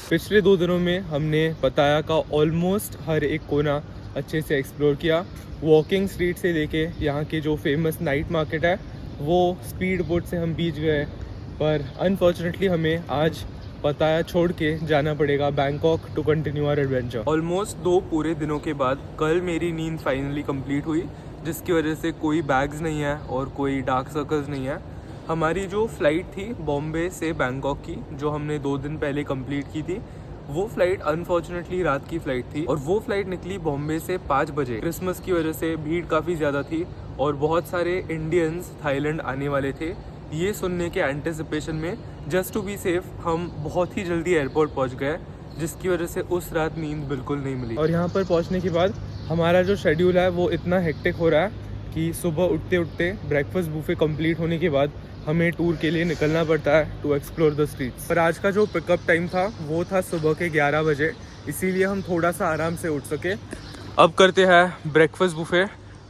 पिछले 2 दिनों में हमने पताया का ऑलमोस्ट हर एक कोना अच्छे से एक्सप्लोर किया। वॉकिंग स्ट्रीट से लेके यहाँ के जो फेमस नाइट मार्केट है वो स्पीड बोट से हम बीच गए, पर अनफॉर्चुनेटली हमें आज पताया छोड़ के जाना पड़ेगा Bangkok to continue our adventure. Almost 2 पूरे दिनों के बाद कल मेरी नींद फाइनली कंप्लीट हुई, जिसकी वजह से कोई बैग्स नहीं है और कोई डार्क सर्कल्स नहीं है। हमारी जो फ़्लाइट थी बॉम्बे से बैंकॉक की, जो हमने 2 दिन पहले कंप्लीट की थी, वो फ़्लाइट अनफॉर्चुनेटली रात की फ़्लाइट थी और वो फ़्लाइट निकली बॉम्बे से 5 बजे। क्रिसमस की वजह से भीड़ काफ़ी ज़्यादा थी और बहुत सारे इंडियंस थाईलैंड आने वाले थे। ये सुनने के एंटिसिपेशन में जस्ट टू बी सेफ हम बहुत ही जल्दी एयरपोर्ट पहुंच गए, जिसकी वजह से उस रात नींद बिल्कुल नहीं मिली। और यहाँ पर पहुँचने के बाद हमारा जो शेड्यूल है वो इतना हेक्टिक हो रहा है कि सुबह उठते उठते ब्रेकफास्ट बुफे कंप्लीट होने के बाद हमें टूर के लिए निकलना पड़ता है टू एक्सप्लोर द स्ट्रीट्स। पर आज का जो पिकअप टाइम था वो था सुबह के 11 बजे, इसीलिए हम थोड़ा सा आराम से उठ सके। अब करते हैं ब्रेकफास्ट बुफे,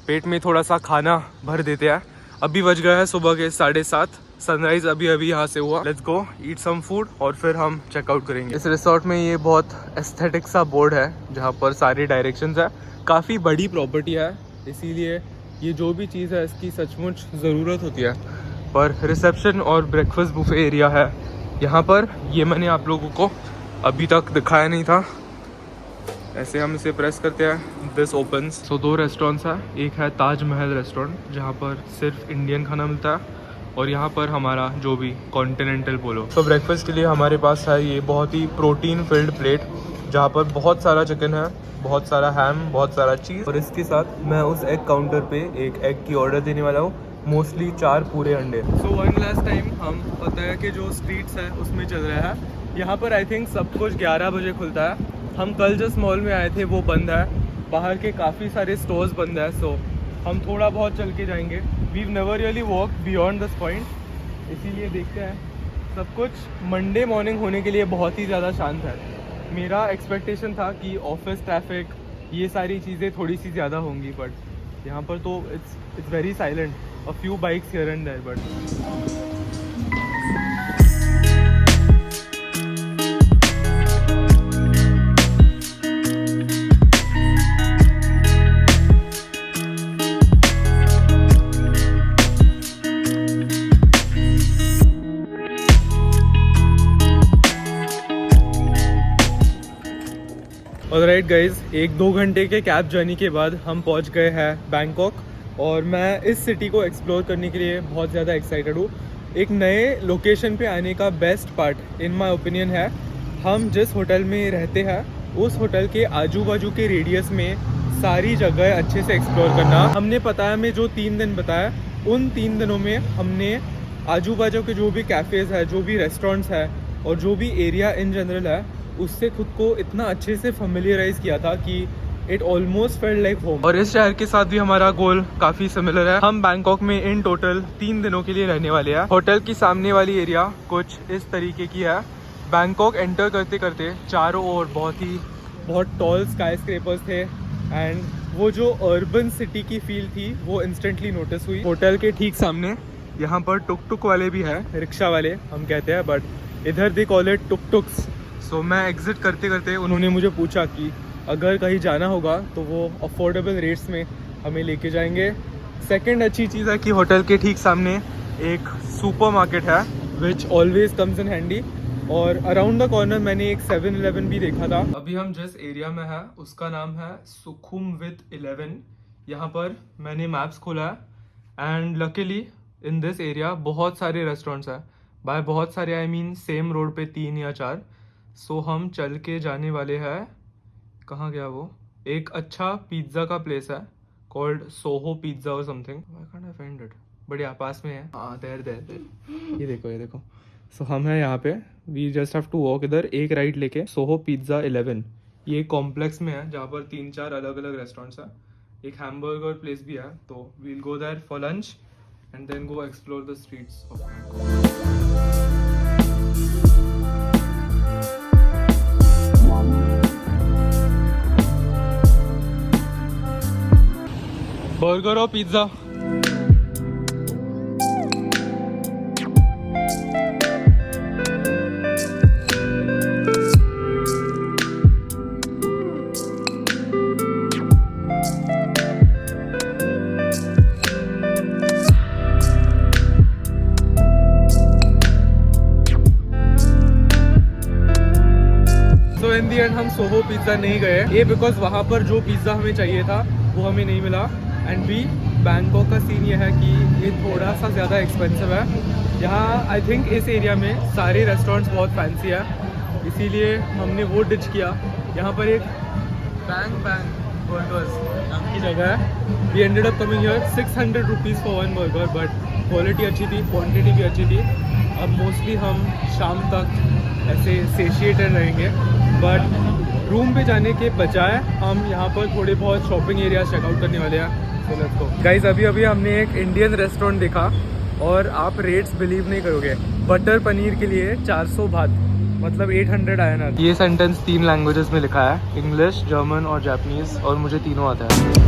पेट में थोड़ा सा खाना भर देते हैं। अभी बज गया है सुबह के 7:30, सनराइज अभी यहाँ से हुआ। Let's go eat some food और फिर हम चेकआउट करेंगे। इस रिसोर्ट में ये बहुत एस्थेटिक सा बोर्ड है जहाँ पर सारी डायरेक्शंस है। काफ़ी बड़ी प्रॉपर्टी है, इसीलिए ये जो भी चीज़ है इसकी सचमुच ज़रूरत होती है। पर रिसेप्शन और ब्रेकफास्ट बुफे एरिया है यहाँ पर, ये मैंने आप लोगों को अभी तक दिखाया नहीं था। ऐसे हम इसे प्रेस करते हैं, दिस ओपन्स। सो 2 रेस्टोरेंट्स हैं, एक है ताज महल रेस्टोरेंट जहाँ पर सिर्फ इंडियन खाना मिलता है, और यहाँ पर हमारा जो भी कॉन्टिनेंटल बोलो। तो ब्रेकफास्ट के लिए हमारे पास है ये बहुत ही प्रोटीन फिल्ड प्लेट, जहाँ पर बहुत सारा चिकन है, बहुत सारा हैम, बहुत सारा चीज़, और इसके साथ मैं उस एग काउंटर पे एक एग की ऑर्डर देने वाला हूँ, मोस्टली 4 पूरे अंडे। सो वन लास्ट टाइम हम पताया के जो स्ट्रीट्स है उसमें चल रहा है। यहाँ पर आई थिंक सब कुछ 11 बजे खुलता है। हम कल जिस मॉल में आए थे वो बंद है, बाहर के काफ़ी सारे स्टोर्स बंद है। सो हम थोड़ा बहुत चल के जाएंगे। We've never really walk beyond this point, इसीलिए देखते हैं। सब कुछ मंडे मॉर्निंग होने के लिए बहुत ही ज़्यादा शांत है। मेरा एक्सपेक्टेशन था कि ऑफिस ट्रैफिक ये सारी चीज़ें थोड़ी सी ज़्यादा होंगी, बट यहाँ पर तो it's very silent. A few bikes here and there, but alright guys, 1-2 घंटे के कैब जर्नी के बाद हम पहुंच गए हैं बैंकॉक, और मैं इस सिटी को एक्सप्लोर करने के लिए बहुत ज़्यादा एक्साइटेड हूँ। एक नए लोकेशन पे आने का best part in my opinion है हम जिस होटल में रहते हैं उस होटल के आजू बाजू के रेडियस में सारी जगह अच्छे से एक्सप्लोर करना। हमने पताया में जो 3 दिन बताया, उन 3 दिनों में हमने आजू बाजू के जो भी कैफ़ेज़ है, जो भी रेस्टोरेंट्स है और जो भी एरिया इन जनरल है, उससे खुद को इतना अच्छे से फेमिलियराइज़ किया था कि it almost felt like home. और इस शहर के साथ भी हमारा गोल काफ़ी सिमिलर है। हम बैंकॉक में इन टोटल 3 दिनों के लिए रहने वाले हैं। होटल की सामने वाली एरिया कुछ इस तरीके की है। बैंकॉक एंटर करते करते चारों ओर बहुत टॉल स्काई स्क्रेपर्स थे, एंड वो जो अर्बन सिटी की फील थी वो इंस्टेंटली नोटिस हुई। होटल के ठीक सामने यहाँ पर टुक टुक वाले भी हैं, रिक्शा वाले हम कहते हैं, बट इधर they call it tuk tuks. So मैं एग्जिट करते करते उन्होंने मुझे पूछा कि अगर कहीं जाना होगा तो वो अफोर्डेबल रेट्स में हमें लेके जाएंगे। सेकंड अच्छी चीज़ है कि होटल के ठीक सामने एक सुपरमार्केट है which always comes in handy, और अराउंड द कॉर्नर मैंने एक 7-Eleven भी देखा था। अभी हम जिस एरिया में है उसका नाम है सुखुमवित 11। यहाँ पर मैंने मैप्स खोला है and luckily in this area बहुत सारे रेस्टोरेंट्स हैं। बाय बहुत सारे आई मीन सेम रोड पे 3 या 4। सो हम चल के जाने वाले हैं, कहाँ गया वो, एक अच्छा पिज्ज़ा का प्लेस है कॉल्ड सोहो पिज्ज़ा और something, I can't I find it, बढ़िया पास में है। हाँ देयर ये देखो। सो हम हैं यहाँ पे, we just have to walk इधर, एक राइट लेके सोहो पिज्ज़ा 11। ये कॉम्प्लेक्स में है जहाँ पर 3-4 अलग अलग रेस्टोरेंट्स हैं। एक हैमबर्गर प्लेस भी है, तो we'll go there for lunch and then go explore the streets of burger और pizza. So in the end हम सोहो पिज़्ज़ा नहीं गए, ए बिकॉज वहाँ पर जो पिज़्ज़ा हमें चाहिए था वो हमें नहीं मिला, एंड बी बैंकॉक का सीन ये है कि ये थोड़ा सा ज़्यादा एक्सपेंसिव है। यहाँ आई थिंक इस एरिया में सारे रेस्टोरेंट्स बहुत फैंसी है, इसीलिए हमने वो डिच किया। यहाँ पर एक बैंग बर्गर्स नाम की जगह है। We ended up coming here 600 rupees for one burger, but quality अच्छी थी, क्वांटिटी भी अच्छी थी। अब मोस्टली हम शाम तक ऐसे सेशिएटेड रहेंगे, बट रूम पे जाने के बजाय हम यहाँ पर थोड़े बहुत शॉपिंग एरिया चेकआउट करने वाले हैं। So let's go guys. अभी हमने एक इंडियन रेस्टोरेंट देखा और आप रेट्स बिलीव नहीं करोगे। बटर पनीर के लिए 400 बात, मतलब 800 आया ना। ये सेंटेंस 3 लैंग्वेजेस में लिखा है, इंग्लिश, जर्मन और जापानीज, और मुझे तीनों आता है।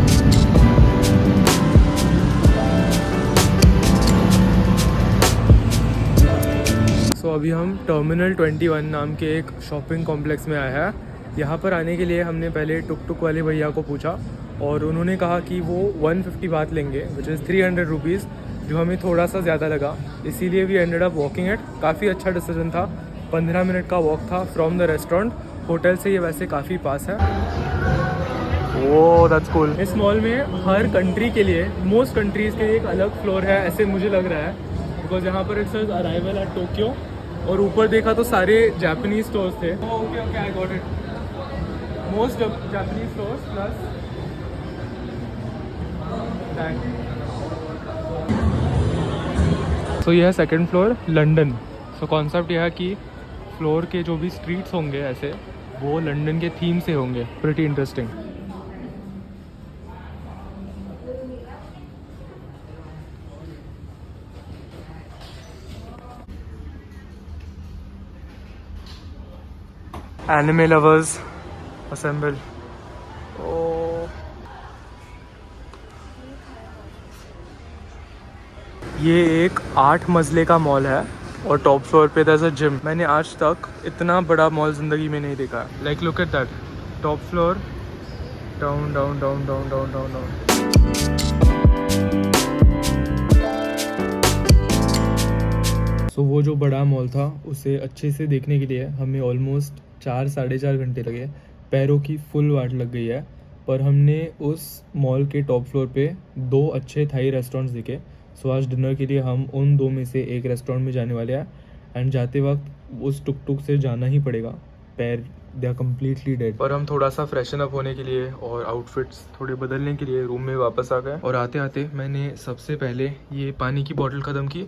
सो अभी हम टर्मिनल 21 नाम के एक शॉपिंग कॉम्प्लेक्स में आए हैं। यहाँ पर आने के लिए हमने पहले टुक टुक वाले भैया को पूछा और उन्होंने कहा कि वो 150 बात लेंगे, विच इज़ 300 रुपीज़, जो हमें थोड़ा सा ज़्यादा लगा, इसीलिए we ended up walking it. काफ़ी अच्छा डिसीजन था, 15 मिनट का वॉक था फ्रॉम द रेस्टोरेंट। होटल से ये वैसे काफ़ी पास है। Oh that's cool. इस मॉल में हर कंट्री के लिए, मोस्ट कंट्रीज़ के लिए एक अलग फ्लोर है, ऐसे मुझे लग रहा है, बिकॉज यहाँ पर it says arrival eight Tokyo, और ऊपर देखा तो सारे जापानीज स्टोर्स थे। Okay okay I got it, most Japanese stores plus so यह है second floor, London. So concept यह है कि फ्लोर के जो भी स्ट्रीट्स होंगे ऐसे, वो लंदन के थीम से होंगे। Pretty interesting. Anime lovers assemble. ये एक 8 मंजिले का मॉल है और टॉप फ्लोर पे there's a जिम। मैंने आज तक इतना बड़ा मॉल ज़िंदगी में नहीं देखा। Like look at that, top floor, down down down down down down down. So वो जो बड़ा मॉल था उसे अच्छे से देखने के लिए हमें ऑलमोस्ट 4-4.5 घंटे लगे। पैरों की फुल वाट लग गई है, पर हमने उस मॉल के टॉप फ्लोर पे 2 अच्छे थाई रेस्टोरेंट्स देखे। सो आज डिनर के लिए हम उन 2 में से एक रेस्टोरेंट में जाने वाले हैं, एंड जाते वक्त उस टुक टुक से जाना ही पड़ेगा। पैर दे आर कम्प्लीटली डेड। पर हम थोड़ा सा फ्रेशन अप होने के लिए और आउटफिट्स थोड़े बदलने के लिए रूम में वापस आ गए। और आते आते मैंने सबसे पहले ये पानी की बॉटल ख़त्म की,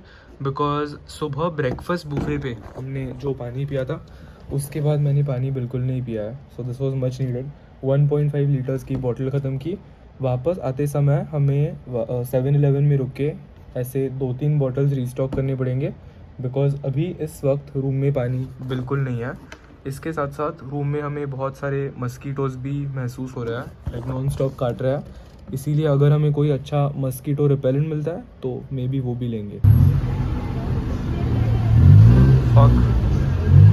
बिकॉज सुबह ब्रेकफास्ट बुफे पे हमने जो पानी पिया था उसके बाद मैंने पानी बिल्कुल नहीं पिया है। So this was much needed. 1.5 litres की बॉटल ख़त्म की। वापस आते समय हमें 7-Eleven में रुक के ऐसे 2-3 बॉटल्स रीस्टॉक करने पड़ेंगे, बिकॉज अभी इस वक्त रूम में पानी बिल्कुल नहीं है। इसके साथ साथ रूम में हमें बहुत सारे मस्कीटोज़ भी महसूस हो रहा है, लाइक नॉन स्टॉप काट रहा है। इसीलिए अगर हमें कोई अच्छा मस्कीटो रिपेलेंट मिलता है तो मे बी वो भी लेंगे।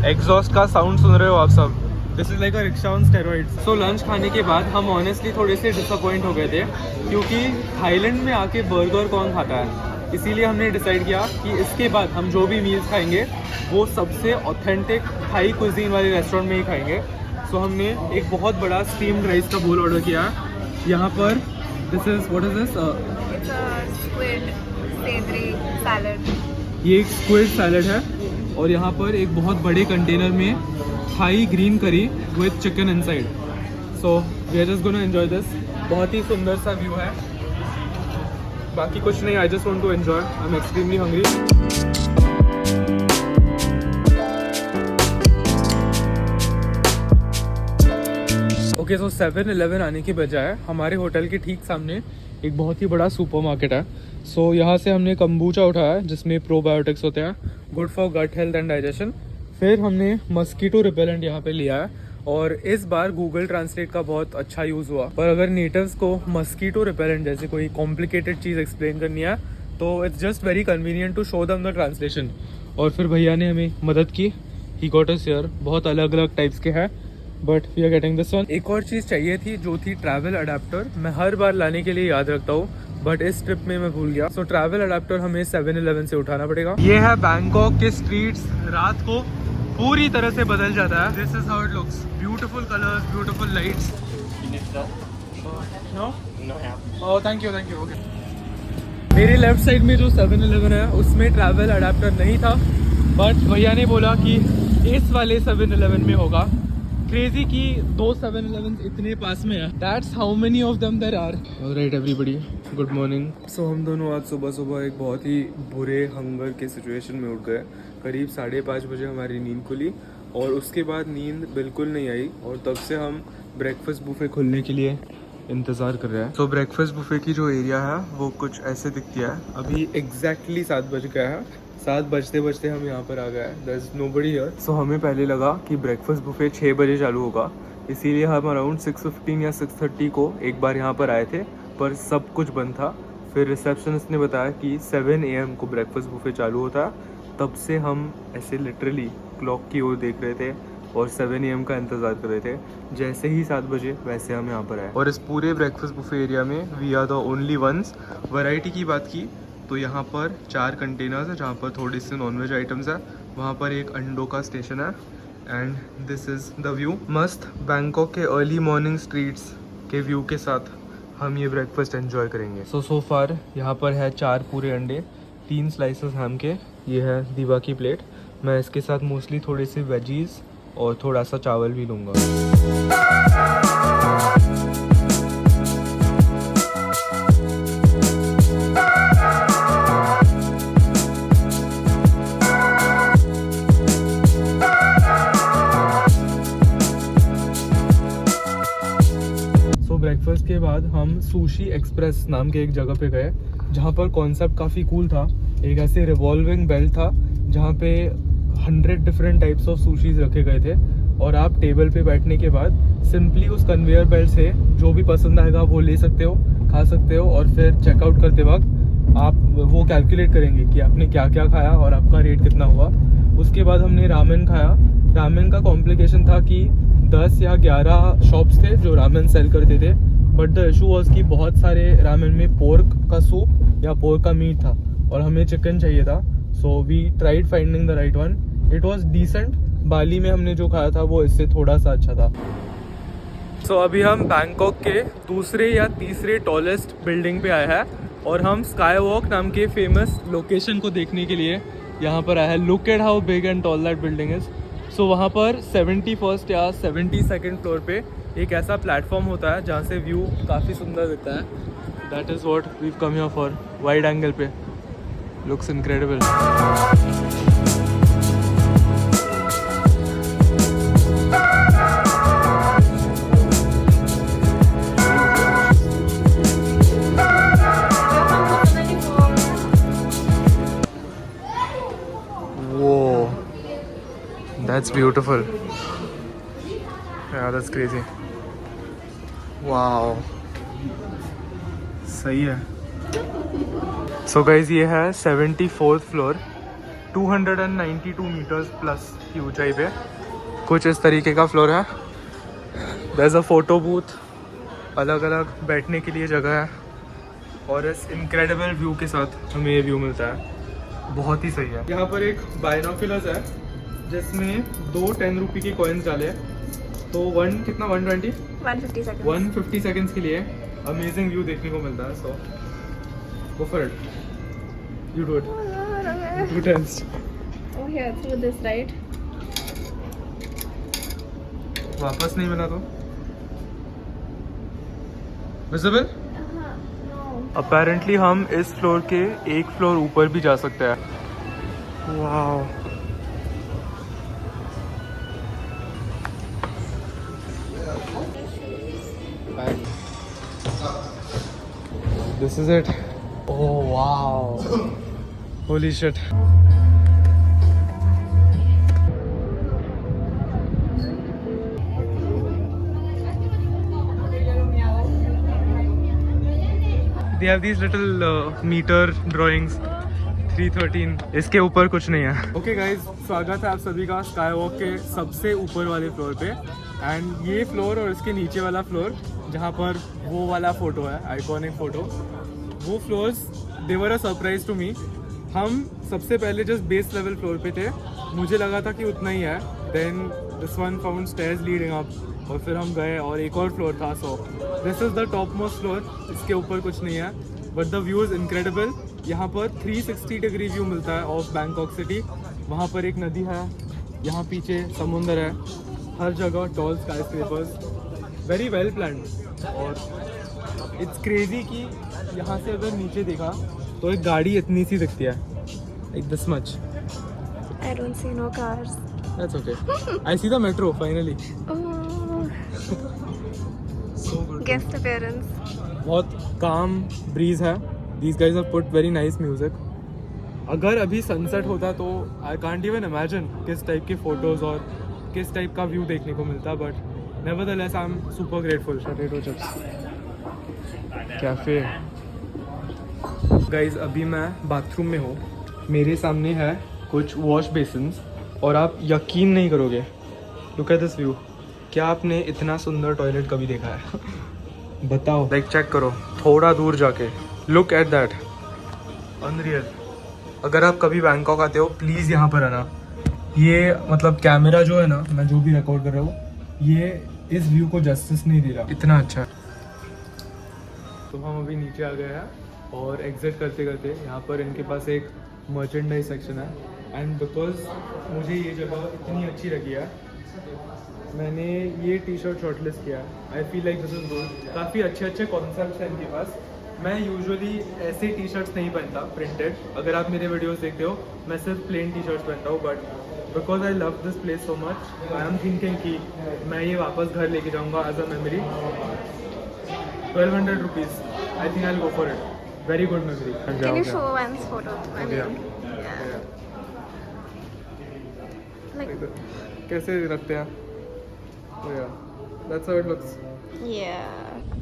एग्जॉस्ट का साउंड सुन रहे हो आप सब? This is like a rickshaw on steroids. So lunch खाने के बाद हम ऑनेस्टली थोड़े से डिसअपॉइंट हो गए थे, क्योंकि थाईलैंड में आके बर्गर कौन खाता है। इसीलिए हमने डिसाइड किया कि इसके बाद हम जो भी मील्स खाएंगे वो सबसे ऑथेंटिक थाई कुजीन वाले रेस्टोरेंट में ही खाएंगे। सो हमने एक बहुत बड़ा स्टीम्ड राइस का बोल ऑर्डर किया है। यहाँ पर this is what is this? Squid savoury salad. ये एक स्क्विड सैलड है, और यहाँ पर एक बहुत बड़े कंटेनर में Thai green curry with chicken inside. So we are just gonna enjoy this. बहुत ही सुंदर सा व्यू है, बाकी कुछ नहीं। I just want to enjoy, I am extremely hungry. Okay, so 7-Eleven आने के बजाय हमारे होटल के ठीक सामने एक बहुत ही बड़ा सुपरमार्केट है। सो यहाँ से हमने कम्बूचा उठाया जिसमें प्रोबायोटिक्स होते हैं, good for gut health and digestion. फिर हमने मस्कीटो रिपेलेंट यहाँ पे लिया है, और इस बार गूगल ट्रांसलेट का बहुत अच्छा यूज़ हुआ। पर अगर नेटिव्स को मस्कीटो रिपेलेंट जैसे कोई कॉम्प्लिकेटेड चीज़ एक्सप्लेन करनी है तो it's just very convenient to show them the translation. और फिर भैया ने हमें मदद की, ही गॉट अस हियर। बहुत अलग अलग टाइप्स के हैं, but we are getting this one. एक और चीज़ चाहिए थी जो थी ट्रैवल अडेप्टर। मैं हर बार लाने के लिए याद रखता हूँ, बट इस ट्रिप में मैं भूल गया। सो ट्रैवल अडेप्टर हमें 7-Eleven से उठाना पड़ेगा। ये है बैंकॉक के स्ट्रीट्स रात को, पूरी तरह से बदल जाता है। This is how it looks, beautiful colours, beautiful lights. No oh thank you okay. मेरे लेफ्ट साइड में जो 7-Eleven है उसमें ट्रैवल अडेप्टर नहीं था, बट भैया ने बोला कि इस वाले 7-Eleven में होगा। क्रेजी कि 2 7-Eleven इतने पास में है। That's how many of them there are. Alright everybody, good morning. So हम दोनों आज सुबह सुबह एक बहुत ही बुरे हंगर के सिचुएशन में उठ गए। करीब 5:30 बजे हमारी नींद खुली और उसके बाद नींद बिल्कुल नहीं आई और तब से हम ब्रेकफास्ट बुफे खुलने के लिए इंतज़ार कर रहे हैं। तो ब्रेकफास्ट बुफे की जो एरिया है वो कुछ ऐसे दिखती है। अभी एग्जैक्टली 7 बज गया है। 7 बजते बजते हम यहाँ पर आ गए। There is nobody here. So हमें पहले लगा कि ब्रेकफास्ट बुफे 6 बजे चालू होगा, इसीलिए हम अराउंड 6:15 या 6:30 को एक बार यहाँ पर आए थे, पर सब कुछ बंद था। फिर रिसेप्शनिस्ट ने बताया कि 7 AM को ब्रेकफास्ट बुफे चालू होता है। तब से हम ऐसे लिटरली क्लॉक की ओर देख रहे थे और 7 AM का इंतज़ार कर रहे थे। जैसे ही 7 बजे वैसे हम यहाँ पर आए और इस पूरे ब्रेकफास्ट बुफे एरिया में we are the only ones. Variety की बात की तो यहाँ पर 4 कंटेनर्स है जहाँ पर थोड़ी सी नॉनवेज आइटम्स है। वहाँ पर एक अंडों का स्टेशन है and this is the view. मस्त बैंकॉक के अर्ली मॉर्निंग स्ट्रीट्स के व्यू के साथ हम ये ब्रेकफास्ट एंजॉय करेंगे। सो फार यहाँ पर है 4 पूरे अंडे, 3 स्लाइसेस हैम के। ये है दीवा की प्लेट। मैं इसके साथ मोस्टली थोड़े से वेजीज और थोड़ा सा चावल भी लूँगा। सो ब्रेकफास्ट के बाद हम सुशी एक्सप्रेस नाम के एक जगह पे गए जहाँ पर कॉन्सेप्ट काफ़ी कूल था। एक ऐसे रिवॉल्विंग बेल्ट था जहाँ पे 100 डिफरेंट टाइप्स ऑफ सुशीज रखे गए थे और आप टेबल पे बैठने के बाद सिंपली उस कन्वेयर बेल्ट से जो भी पसंद आएगा वो ले सकते हो, खा सकते हो और फिर चेकआउट करते वक्त आप वो कैलकुलेट करेंगे कि आपने क्या क्या खाया और आपका रेट कितना हुआ। उसके बाद हमने रामेन खाया। रामेन का कॉम्प्लिकेशन था कि 10 या 11 शॉप्स थे जो रामेन सेल करते थे, बट द इशू वॉज कि बहुत सारे रामेन में पोर्क का सूप या पोर्क का मीट था और हमें चिकन चाहिए था। So we tried finding the right one. It was decent. Bali में हमने जो खाया था वो इससे थोड़ा सा अच्छा था। सो अभी हम बैंकॉक के दूसरे या तीसरे टॉलेस्ट बिल्डिंग पे आए हैं और हम स्काई वॉक नाम के फेमस लोकेशन को देखने के लिए यहाँ पर आए हैं। Look at how big and tall that building is. So वहाँ पर 71st या 72nd फ्लोर पे एक ऐसा प्लेटफॉर्म होता है जहाँ से व्यू काफ़ी सुंदर दिखता है। That is what we come here for. Wide angle पे looks incredible. That's beautiful. Yeah, that's crazy. Wow. सही है। So guys, ये है 74th फ्लोर, 292 मीटर्स प्लस की ऊंचाई पे कुछ इस तरीके का फ्लोर है। There's a photo booth, अलग अलग बैठने के लिए जगह है और इस इनक्रेडिबल व्यू के साथ हमें ये व्यू मिलता है। बहुत ही सही है। यहाँ पर एक बाइनोकुलर्स है जिसमें 2 10 रुपये की कॉइन्स डाले तो 150 सेकंड्स के लिए अमेजिंग व्यू देखने को मिलता है। So go for it, you do it, do test. Oh, here through this, right? वापस नहीं मिला तो विजिबल। अपेरेंटली हम इस फ्लोर के एक फ्लोर ऊपर भी जा सकते हैं। Wow, this is it. Oh wow, holy shit. They have these little meter drawings. 313, इसके ऊपर कुछ नहीं है। ओके गाइज, स्वागत है आप सभी का स्काई वॉक के सबसे ऊपर वाले फ्लोर पे। एंड ये फ्लोर और इसके नीचे वाला फ्लोर जहाँ पर वो वाला फोटो है, आइकॉनिक फोटो, वो floors they were a surprise to me. हम सबसे पहले जस्ट बेस लेवल फ्लोर पे थे मुझे लगा था कि उतना ही है, then this one found stairs leading up, और फिर हम गए और एक और फ्लोर था। So this is the top most floor, इसके ऊपर कुछ नहीं है, but the view is incredible. यहाँ पर 360 डिग्री व्यू मिलता है ऑफ बैंकॉक सिटी। वहाँ पर एक नदी है, यहाँ पीछे समुंदर है, हर जगह tall skyscrapers, very well planned. और इट्स क्रेजी कि यहाँ से अगर नीचे देखा तो एक गाड़ी इतनी सी दिखती है, like this much. I don't see no cars. That's okay. I see the metro finally. Oh, So good. guest appearance. बहुत काम ब्रीज है। These guys have put very nice music. अगर अभी सनसेट होता तो आई कांट इवन इमेजिन किस type के photos और किस टाइप का व्यू देखने को मिलता, but nevertheless I am super grateful. Potato chips cafe. Guys अभी मैं बाथरूम में हूँ, मेरे सामने है कुछ वॉश बेसिन्स और आप यकीन नहीं करोगे, लुक एट दिस व्यू। क्या आपने इतना सुंदर टॉयलेट कभी देखा है? बताओ, लाइक चेक करो थोड़ा दूर जाके, लुक एट दैट, अनरियल। अगर आप कभी बैंकॉक आते हो प्लीज़ यहाँ पर आना। ये मतलब कैमरा जो है ना, मैं जो भी रिकॉर्ड कर रहा हूँ, ये इस व्यू को जस्टिस नहीं दे रहा, इतना अच्छा है। तो हम अभी नीचे आ गए हैं और एग्जिट करते करते यहाँ पर इनके पास एक मर्चेंडाइज सेक्शन है, एंड बिकॉज मुझे ये जगह इतनी अच्छी लगी है, मैंने ये टी शर्ट शॉर्टलिस्ट किया है। I feel like this is good. काफ़ी अच्छे अच्छे कॉन्सेप्ट्स हैं इनके पास। मैं यूजुअली ऐसे टी शर्ट्स नहीं पहनता प्रिंटेड, अगर आप मेरे वीडियोस देखते हो मैं सिर्फ प्लेन टी शर्ट्स पहनता हूँ, but because I love this place so much, I am thinking कि मैं ये वापस घर लेके जाऊँगा as a memory. 1200 rupees, I think I will go for it, very good memory. Can you show one's photo? I mean, yeah. Like, कैसे रखते हैं? That's how it looks. yeah.